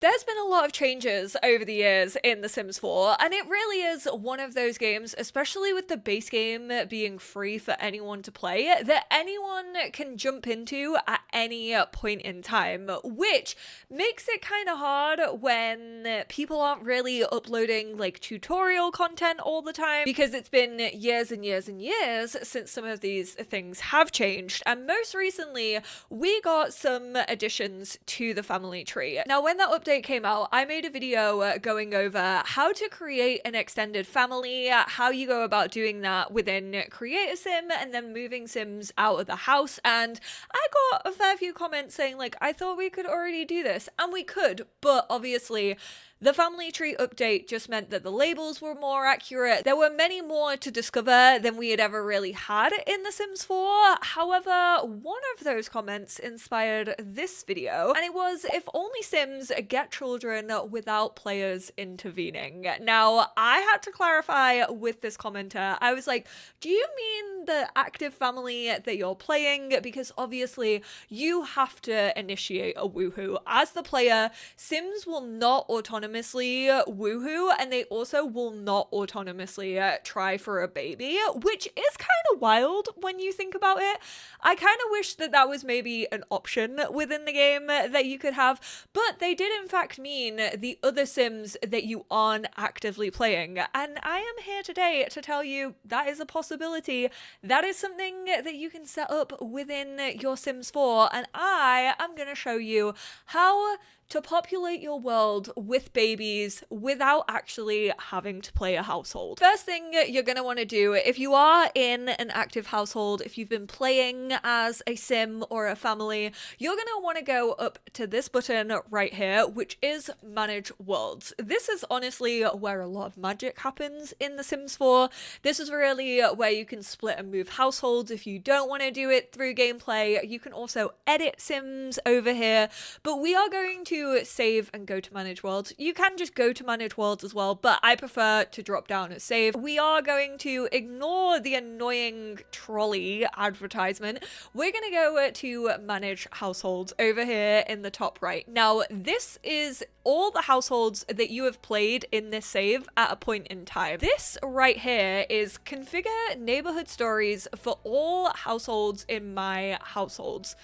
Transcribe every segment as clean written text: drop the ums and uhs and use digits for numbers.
There's been a lot of changes over the years in The Sims 4, and it really is one of those games, especially with the base game being free for anyone to play, that anyone can jump into at any point in time, which makes it kind of hard when people aren't really uploading like tutorial content all the time, because it's been years and years and years since some of these things have changed. And most recently, we got some additions to the family tree. Now, when that update came out, I made a video going over how to create an extended family, how you go about doing that within Create a Sim, and then moving Sims out of the house. And I got a fair few comments saying, like, I thought we could already do this, and we could, but obviously the family tree update just meant that the labels were more accurate. There were many more to discover than we had ever really had in The Sims 4. However, one of those comments inspired this video, and it was, if only Sims get children without players intervening. Now, I had to clarify with this commenter. I was like, do you mean the active family that you're playing? Because obviously you have to initiate a woohoo. As the player, Sims will not autonomously woohoo, and they also will not autonomously try for a baby, which is kind of wild when you think about it. I kind of wish that that was maybe an option within the game that you could have, but they did in fact mean the other Sims that you aren't actively playing, and I am here today to tell you that is a possibility. That is something that you can set up within your Sims 4, and I am going to show you how to populate your world with babies without actually having to play a household. First thing you're going to want to do, if you are in an active household, if you've been playing as a sim or a family, you're going to want to go up to this button right here, which is Manage Worlds. This is honestly where a lot of magic happens in The Sims 4. This is really where you can split and move households if you don't want to do it through gameplay. You can also edit Sims over here, but we are going to save and go to Manage Worlds. You can just go to Manage Worlds as well, but I prefer to drop down at save. We are going to ignore the annoying trolley advertisement. We're going to go to Manage Households over here in the top right. Now, this is all the households that you have played in this save at a point in time. This right here is configure neighborhood stories for all households in my households.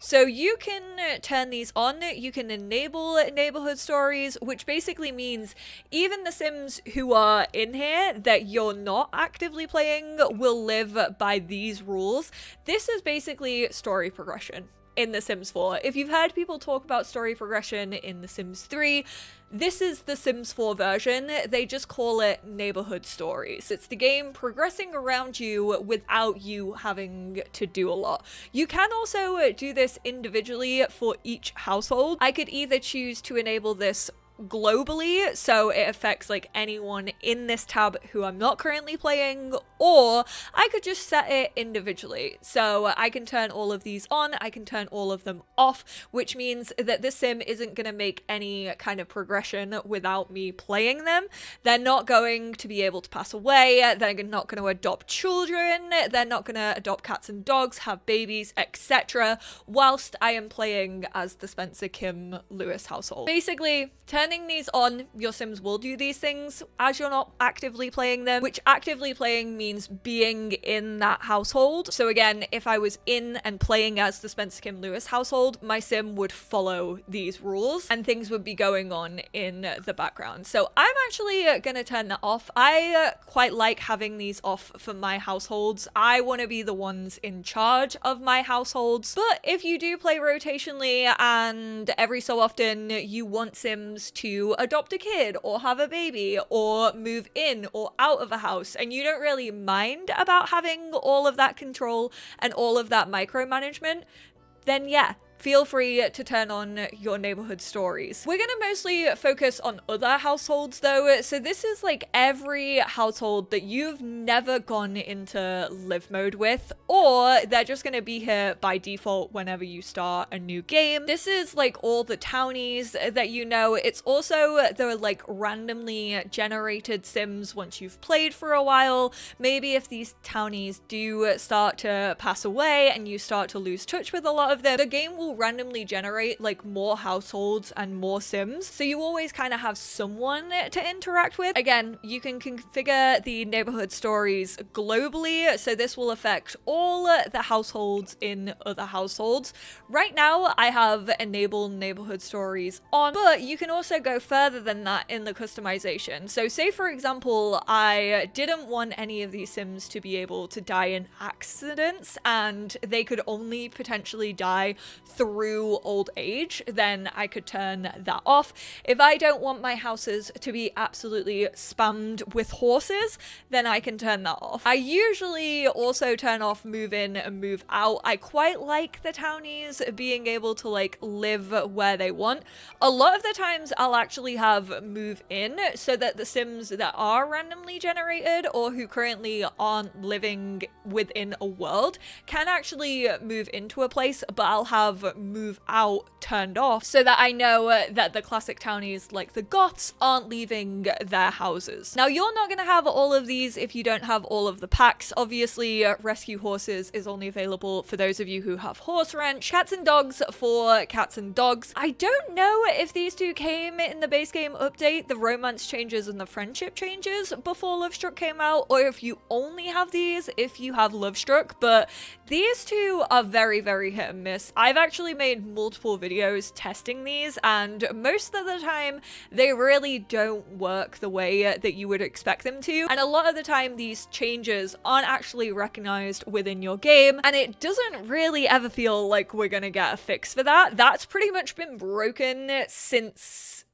So you can turn these on, you can enable neighborhood stories, which basically means even the Sims who are in here that you're not actively playing will live by these rules. This is basically story progression in The Sims 4. If you've heard people talk about story progression in The Sims 3, this is the Sims 4 version. They just call it neighborhood stories. It's the game progressing around you without you having to do a lot. You can also do this individually for each household. I could either choose to enable this globally, so it affects like anyone in this tab who I'm not currently playing, or I could just set it individually. So I can turn all of these on, I can turn all of them off, which means that this sim isn't going to make any kind of progression without me playing them. They're not going to be able to pass away, they're not going to adopt children, they're not going to adopt cats and dogs, have babies, etc., whilst I am playing as the Spencer Kim Lewis household. Basically, turning these on, your Sims will do these things as you're not actively playing them, which actively playing means being in that household. So again, if I was in and playing as the Spencer Kim Lewis household, my Sim would follow these rules and things would be going on in the background. So I'm actually gonna turn that off. I quite like having these off for my households. I want to be the ones in charge of my households. But if you do play rotationally and every so often you want Sims to adopt a kid or have a baby or move in or out of a house, and you don't really mind about having all of that control and all of that micromanagement, then yeah, feel free to turn on your neighborhood stories. We're gonna mostly focus on other households though, so this is like every household that you've never gone into live mode with, or they're just gonna be here by default whenever you start a new game. This is like all the townies that you know. It's also the like randomly generated Sims once you've played for a while. Maybe if these townies do start to pass away and you start to lose touch with a lot of them, the game will will randomly generate like more households and more Sims. So you always kind of have someone to interact with. Again, you can configure the neighborhood stories globally. So this will affect all the households in other households. Right now, I have enabled neighborhood stories on, but you can also go further than that in the customization. So say for example, I didn't want any of these Sims to be able to die in accidents and they could only potentially die through old age, then I could turn that off. If I don't want my houses to be absolutely spammed with horses, then I can turn that off. I usually also turn off move in and move out. I quite like the townies being able to like live where they want. A lot of the times I'll actually have move in so that the Sims that are randomly generated or who currently aren't living within a world can actually move into a place, but I'll have move out turned off so that I know that the classic townies like the Goths aren't leaving their houses. Now you're not going to have all of these if you don't have all of the packs. Obviously, rescue horses is only available for those of you who have horse ranch. Cats and dogs for cats and dogs. I don't know if these two came in the base game update, the romance changes and the friendship changes before Love Struck came out, or if you only have these if you have Love Struck, but these two are very, very hit and miss. I've actually made multiple videos testing these, and most of the time they really don't work the way that you would expect them to, and a lot of the time these changes aren't actually recognized within your game, and it doesn't really ever feel like we're gonna get a fix for that. That's pretty much been broken since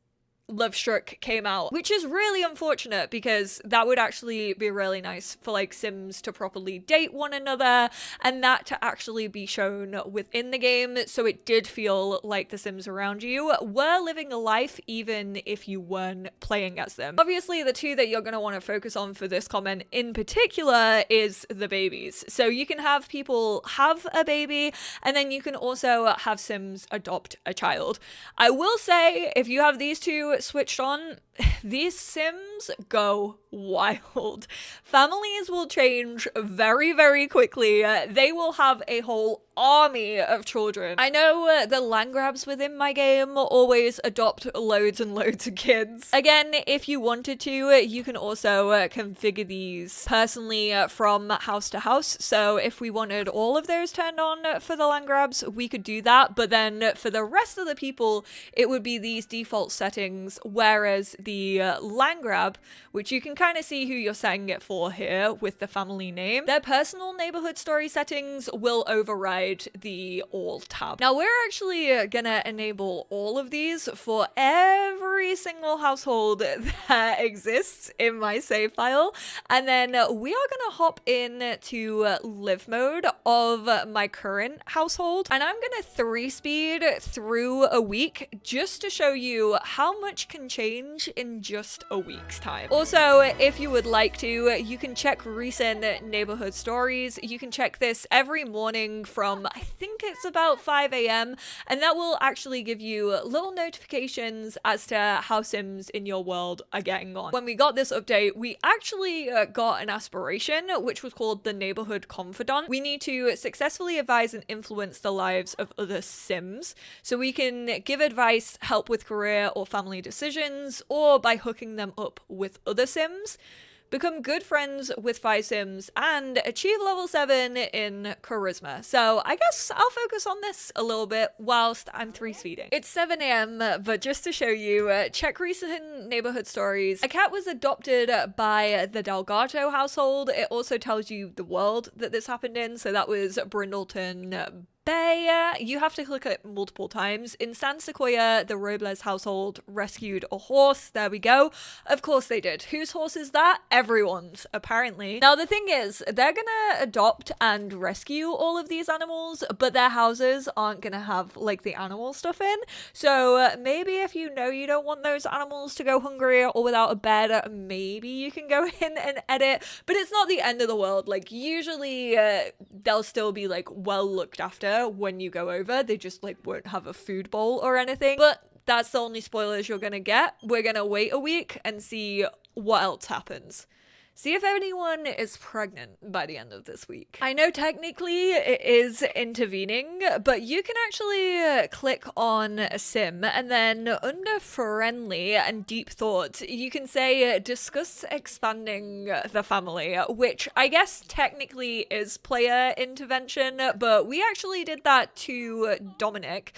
Love Struck came out, which is really unfortunate because that would actually be really nice for like Sims to properly date one another and that to actually be shown within the game, so it did feel like the Sims around you were living a life even if you weren't playing as them. Obviously, the two that you're going to want to focus on for this comment in particular is the babies. So you can have people have a baby and then you can also have Sims adopt a child. I will say, if you have these two switched on, these Sims go wild. Families will change very, very quickly. They will have a whole army of children. I know the land grabs within my game always adopt loads and loads of kids. Again, if you wanted to, you can also configure these personally from house to house. So if we wanted all of those turned on for the land grabs, we could do that. But then for the rest of the people, it would be these default settings, whereas the land grab, which you can kind of see who you're setting it for here with the family name, their personal neighborhood story settings will override the all tab. Now we're actually gonna enable all of these for every single household that exists in my save file, and then we are gonna hop in to live mode of my current household, and I'm gonna 3-speed through a week just to show you how much can change in just a week's time. Also, if you would like to, you can check recent neighborhood stories. You can check this every morning from, I think it's about 5 a.m. and that will actually give you little notifications as to how Sims in your world are getting on. When we got this update, we actually got an aspiration which was called the Neighborhood Confidant. We need to successfully advise and influence the lives of other Sims, so we can give advice, help with career or family decisions, or by hooking them up with other Sims, become good friends with 5 Sims, and achieve level 7 in charisma. So I guess I'll focus on this a little bit whilst I'm 3-speeding. It's 7 a.m, but just to show you, check recent neighborhood stories. A cat was adopted by the Delgato household. It also tells you the world that this happened in. So that was Brindleton Bay. You have to click it multiple times. In San Sequoia, the Robles household rescued a horse. There we go. Of course they did. Whose horse is that? Everyone's, apparently. Now the thing is, they're gonna adopt and rescue all of these animals, but their houses aren't gonna have like the animal stuff in. So maybe if you know you don't want those animals to go hungry or without a bed, maybe you can go in and edit, but it's not the end of the world. Like usually they'll still be like well looked after when you go over. They just like won't have a food bowl or anything, but that's the only spoilers you're gonna get. We're gonna wait a week and see what else happens. See if anyone is pregnant by the end of this week. I know technically it is intervening, but you can actually click on a sim and then under friendly and deep thoughts, you can say discuss expanding the family, which I guess technically is player intervention, but we actually did that to Dominic.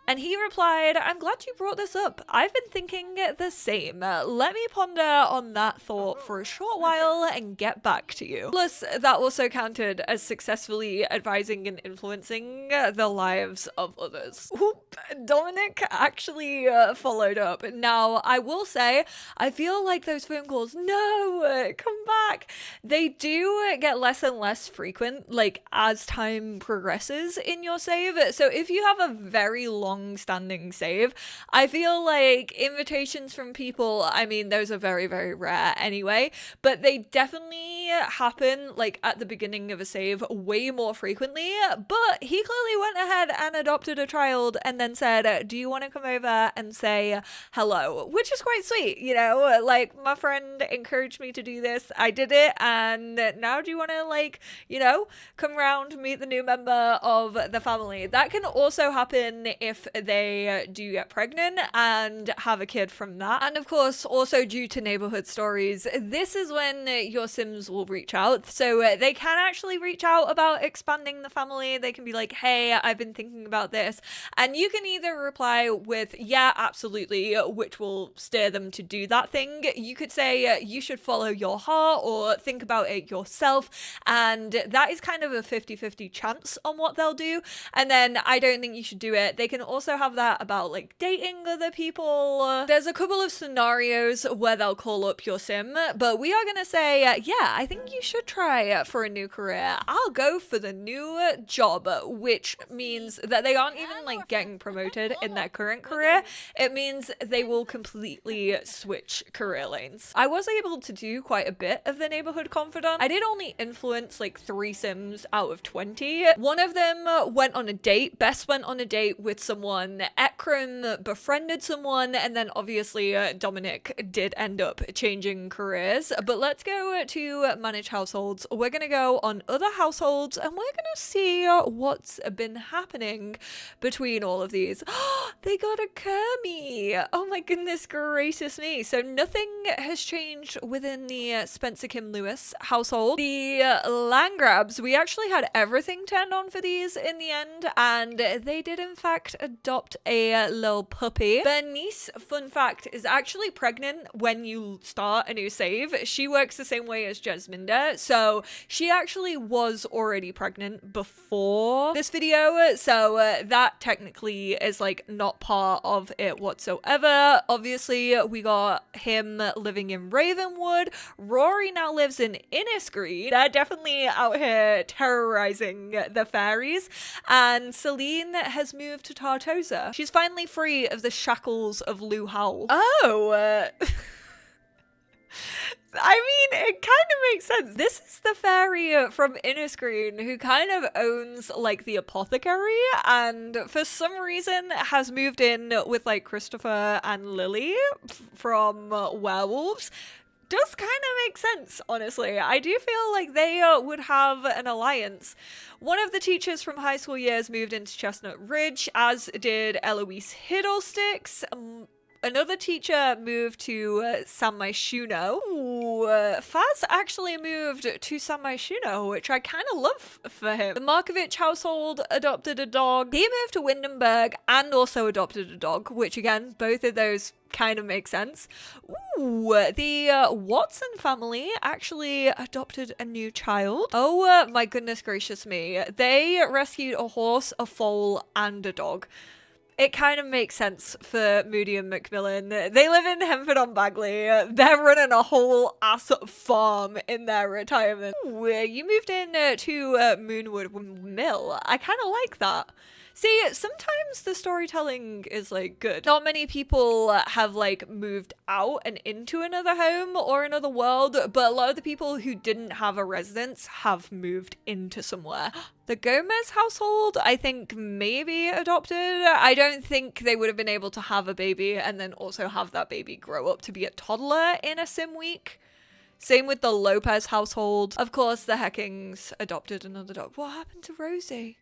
And he replied, I'm glad you brought this up. I've been thinking the same. Let me ponder on that thought for a short while and get back to you. Plus, that also counted as successfully advising and influencing the lives of others. Oop, Dominic actually followed up. Now, I will say, I feel like those phone calls, no, come back. They do get less and less frequent, like as time progresses in your save. So if you have a very long-standing save, I feel like invitations from people, I mean, those are very, very rare anyway, but they definitely happen like at the beginning of a save way more frequently. But he clearly went ahead and adopted a child and then said, do you want to come over and say hello? Which is quite sweet, you know, like my friend encouraged me to do this, I did it, and now do you want to, like, you know, come around, meet the new member of the family? That can also happen if they do get pregnant and have a kid from that. And of course, also due to neighborhood stories, this is when your Sims will reach out. So they can actually reach out about expanding the family. They can be like, hey, I've been thinking about this. And you can either reply with, yeah, absolutely, which will steer them to do that thing. You could say, you should follow your heart or think about it yourself. And that is kind of a 50-50 chance on what they'll do. And then I don't think you should do it. They can also have that about like dating other people. There's a couple of scenarios where they'll call up your sim, but we are going to say, yeah, I think you should try for a new career. I'll go for the new job, which means that they aren't even like getting promoted in their current career. It means they will completely switch career lanes. I was able to do quite a bit of the neighborhood confidant. I did only influence like 3 sims out of 20. One of them went on a date. Bess went on a date with someone. Ekram befriended someone, and then obviously Dominic did end up changing careers. But let's go to manage households. We're gonna go on other households and we're gonna see what's been happening between all of these. They got a Kermie. Oh my goodness gracious me. So nothing has changed within the Spencer Kim Lewis household. The land grabs, we actually had everything turned on for these in the end, and they did in fact adopt a little puppy. Bernice, fun fact, is actually pregnant when you start a new save. She works the same way as Jasminda, so she actually was already pregnant before this video, so that technically is like not part of it whatsoever. Obviously, we got him living in Ravenwood. Rory now lives in Innisgreen. They're definitely out here terrorizing the fairies, and Celine has moved to Tartosa. She's finally free of the shackles of Lou Howell. Oh, I mean, it kind of makes sense. This is the fairy from Innisgreen who kind of owns like the apothecary, and for some reason has moved in with like Christopher and Lily from Werewolves. Does kind of make sense, honestly. I do feel like they would have an alliance. One of the teachers from high school years moved into Chestnut Ridge, as did Eloise Hiddlesticks. Another teacher moved to San Myshuno. Faz actually moved to San Myshuno, which I kind of love for him. The Markovich household adopted a dog. He moved to Windenburg and also adopted a dog, which again, both of those kind of make sense. Ooh, the Watson family actually adopted a new child. Oh my goodness gracious me. They rescued a horse, a foal, and a dog. It kind of makes sense for Moody and Macmillan. They live in Hemford-on-Bagley. They're running a whole ass farm in their retirement. Ooh, you moved in to Moonwood Mill. I kind of like that. See, sometimes the storytelling is like good. Not many people have like moved out and into another home or another world, but a lot of the people who didn't have a residence have moved into somewhere. The Gomez household, I think, maybe adopted. I don't think they would have been able to have a baby and then also have that baby grow up to be a toddler in a sim week. Same with the Lopez household. Of course, the Heckings adopted another dog. What happened to Rosie?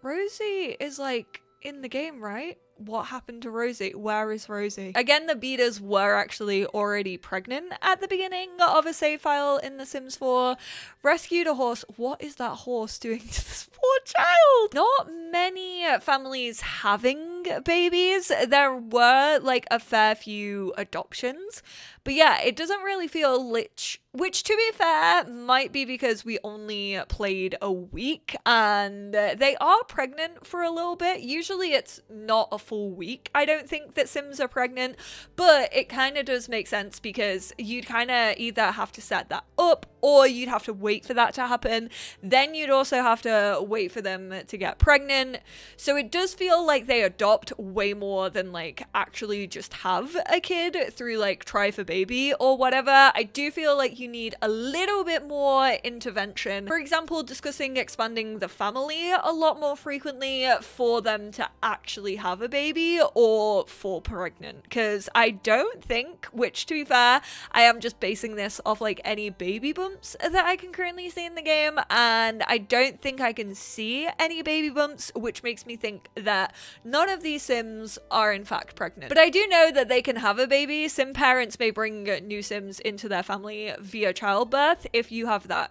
Rosie is like in the game, right? What happened to Rosie? Where is Rosie? Again, the Beaters were actually already pregnant at the beginning of a save file in The Sims 4. Rescued a horse. What is that horse doing to this poor child? Not many families having babies. There were like a fair few adoptions. But yeah, it doesn't really feel which to be fair, might be because we only played a week and they are pregnant for a little bit. Usually it's not a full week. I don't think that Sims are pregnant, but it kind of does make sense because you'd kind of either have to set that up or you'd have to wait for that to happen. Then you'd also have to wait for them to get pregnant. So it does feel like they adopt way more than like actually just have a kid through like try for baby or whatever. I do feel like you need a little bit more intervention. For example, discussing expanding the family a lot more frequently for them to actually have a baby or fall pregnant. Because I don't think, which to be fair, I am just basing this off like any baby bumps that I can currently see in the game, and I don't think I can see any baby bumps, which makes me think that none of these Sims are in fact pregnant. But I do know that they can have a baby. Sim parents may bring new Sims into their family via childbirth if you have that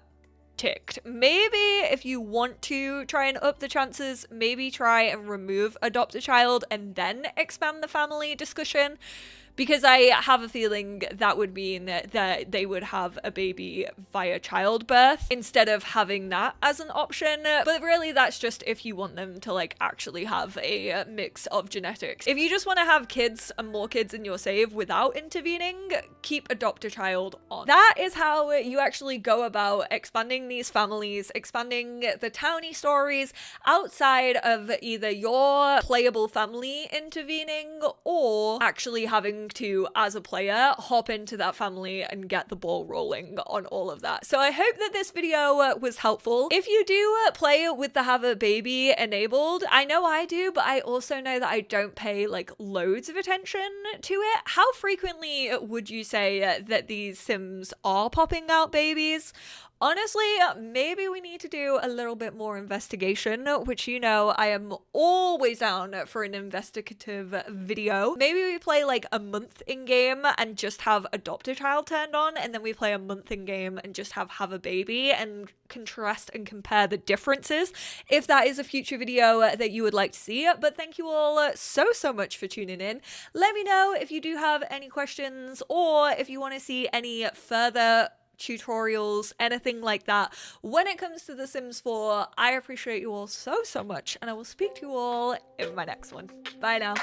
ticked. Maybe if you want to try and up the chances, maybe try and remove adopt a child and then expand the family discussion. Because I have a feeling that would mean that they would have a baby via childbirth instead of having that as an option. But really, that's just if you want them to like actually have a mix of genetics. If you just want to have kids and more kids in your save without intervening, keep adopt a child on. That is how you actually go about expanding these families, expanding the townie stories outside of either your playable family intervening or actually having to, as a player, hop into that family and get the ball rolling on all of that. So I hope that this video was helpful. If you do play with the have a baby enabled, I know I do, but I also know that I don't pay like loads of attention to it. How frequently would you say that these Sims are popping out babies? Honestly, maybe we need to do a little bit more investigation, which, you know, I am always down for an investigative video. Maybe we play like a month in game and just have adopt a child turned on, and then we play a month in game and just have a baby and contrast and compare the differences, if that is a future video that you would like to see. But thank you all so much for tuning in. Let me know if you do have any questions or if you want to see any further tutorials, anything like that when it comes to The Sims 4. I appreciate you all so much, and I will speak to you all in my next one. Bye now.